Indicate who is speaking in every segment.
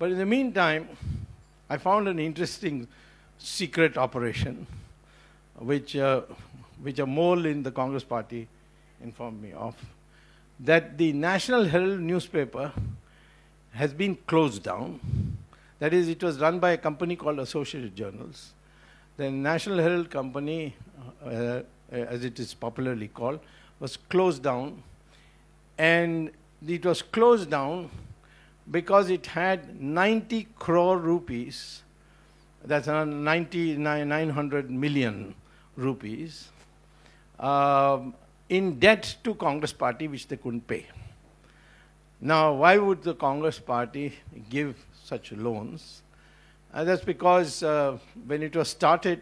Speaker 1: But in the meantime, I found an interesting secret operation, which a mole in the Congress party informed me of, that the National Herald newspaper has been closed down. That is, it was run by a company called Associated Journals. The National Herald Company, as it is popularly called, was closed down. And it was closed down because it had 90 crore rupees, that's around 900 million rupees, in debt to Congress party, which they couldn't pay. Now, why would the Congress party give such loans? That's because when it was started,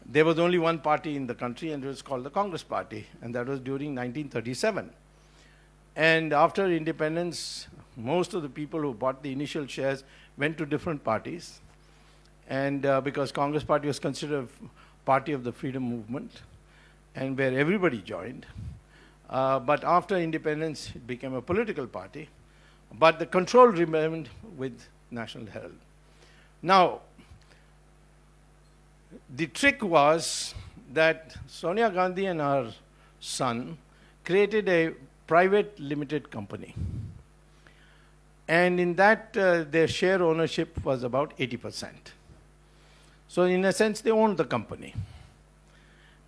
Speaker 1: there was only one party in the country, and it was called the Congress Party, and that was during 1937. And after independence, most of the people who bought the initial shares went to different parties, and because Congress Party was considered a party of the freedom movement, and where everybody joined. But after independence, it became a political party, but the control remained with National Herald. Now, the trick was that Sonia Gandhi and her son created a private limited company. And in that, their share ownership was about 80%. So in a sense, they owned the company.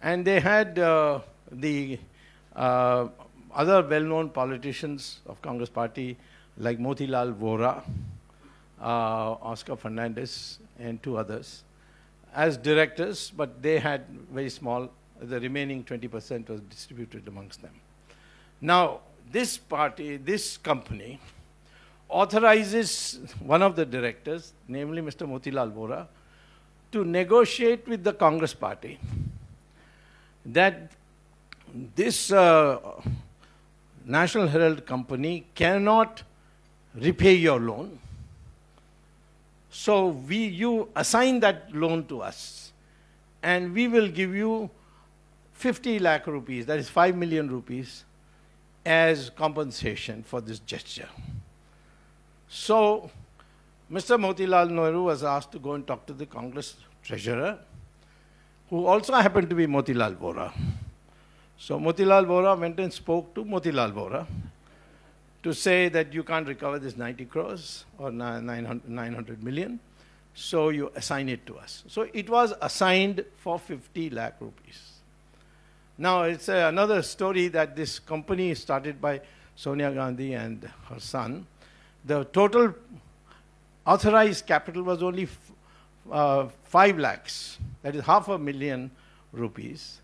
Speaker 1: And they had the other well-known politicians of Congress Party, like Motilal Vora, Oscar Fernandez, and two others, as directors, but they had very small, the remaining 20% was distributed amongst them. Now, this party, this company, authorizes one of the directors, namely Mr. Motilal Vora, to negotiate with the Congress Party that this National Herald Company cannot repay your loan. So you assign that loan to us, and we will give you 50 lakh rupees, that is 5 million rupees, as compensation for this gesture. So Mr. Motilal Nehru was asked to go and talk to the Congress treasurer, who also happened to be Motilal Vora. So Motilal Vora went and spoke to Motilal Vora to say that you can't recover this 90 crores or 900 million, so you assign it to us. So it was assigned for 50 lakh rupees. Now, it's another story that this company started by Sonia Gandhi and her son. The total authorized capital was only 5 lakhs, that is 500,000 rupees.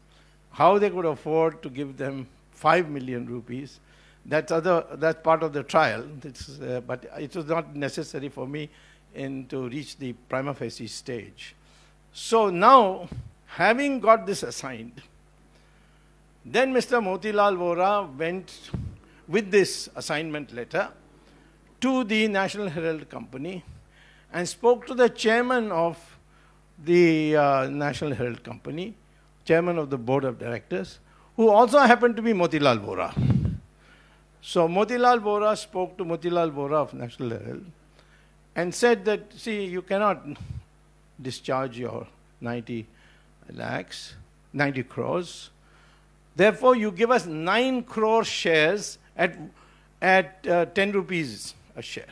Speaker 1: How they could afford to give them 5 million rupees, that's part of the trial. But it was not necessary for me to reach the prima facie stage. So now, having got this assigned, then Mr. Motilal Vora went with this assignment letter to the National Herald Company and spoke to the chairman of the National Herald Company, chairman of the board of directors, who also happened to be Motilal Vora. So Motilal Vora spoke to Motilal Vora of National Herald and said that, see, you cannot discharge your 90 crores. Therefore, you give us 9 crore shares at 10 rupees a share.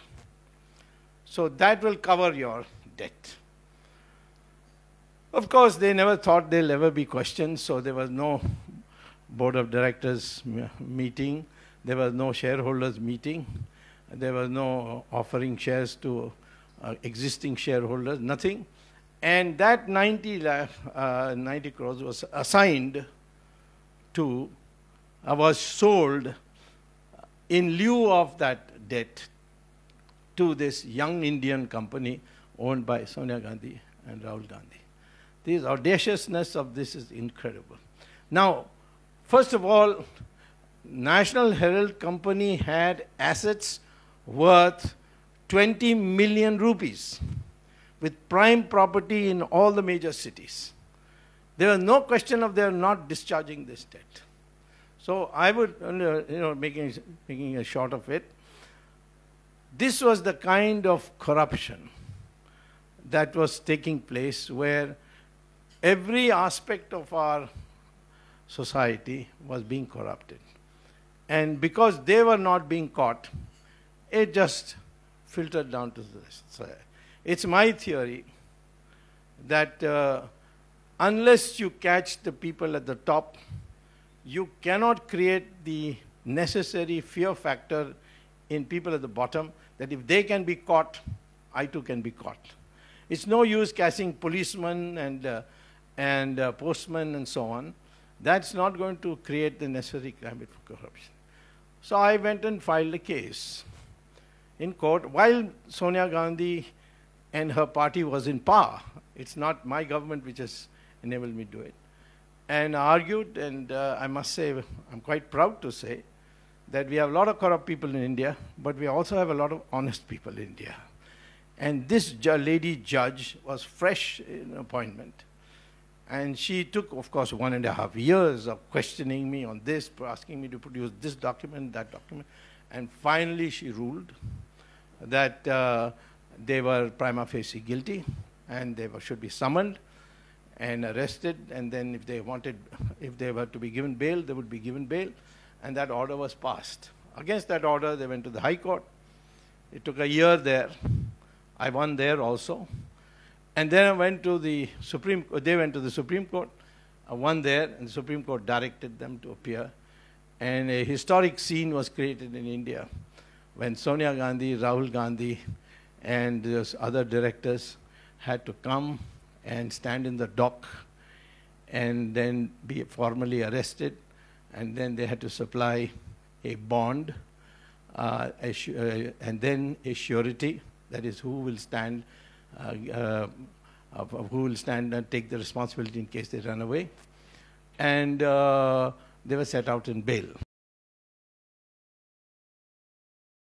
Speaker 1: So that will cover your debt. Of course, they never thought they'll ever be questioned, so there was no board of directors meeting. There was no shareholders meeting. There was no offering shares to existing shareholders, nothing. And that 90 crores was assigned to, was sold in lieu of that debt to this young Indian company owned by Sonia Gandhi and Rahul Gandhi. The audaciousness of this is incredible. Now, first of all, National Herald Company had assets worth 20 million rupees with prime property in all the major cities. There was no question of their not discharging this debt. So I would, making a short of it, This was the kind of corruption that was taking place, where every aspect of our society was being corrupted. And because they were not being caught, it just filtered down to this. So it's my theory that unless you catch the people at the top, you cannot create the necessary fear factor in people at the bottom, that if they can be caught, I too can be caught. It's no use catching policemen and postmen and so on. That's not going to create the necessary climate for corruption. So I went and filed a case in court while Sonia Gandhi and her party was in power. It's not my government which has enabled me to do it. And argued, and I must say, I'm quite proud to say, that we have a lot of corrupt people in India, but we also have a lot of honest people in India. And this lady judge was fresh in appointment. And she took, of course, 1.5 years of questioning me on this, asking me to produce this document, that document. And finally she ruled that they were prima facie guilty and they should be summoned and arrested. And then if they were to be given bail, they would be given bail. And that order was passed. Against that order, they went to the High Court. It took a year there. I won there also. And then I went to the Supreme Court. They went to the Supreme Court. I won there, and the Supreme Court directed them to appear. And a historic scene was created in India when Sonia Gandhi, Rahul Gandhi, and those other directors had to come and stand in the dock and then be formally arrested. And then they had to supply a bond and then a surety, that is, who will stand and take the responsibility in case they run away. And they were set out in bail.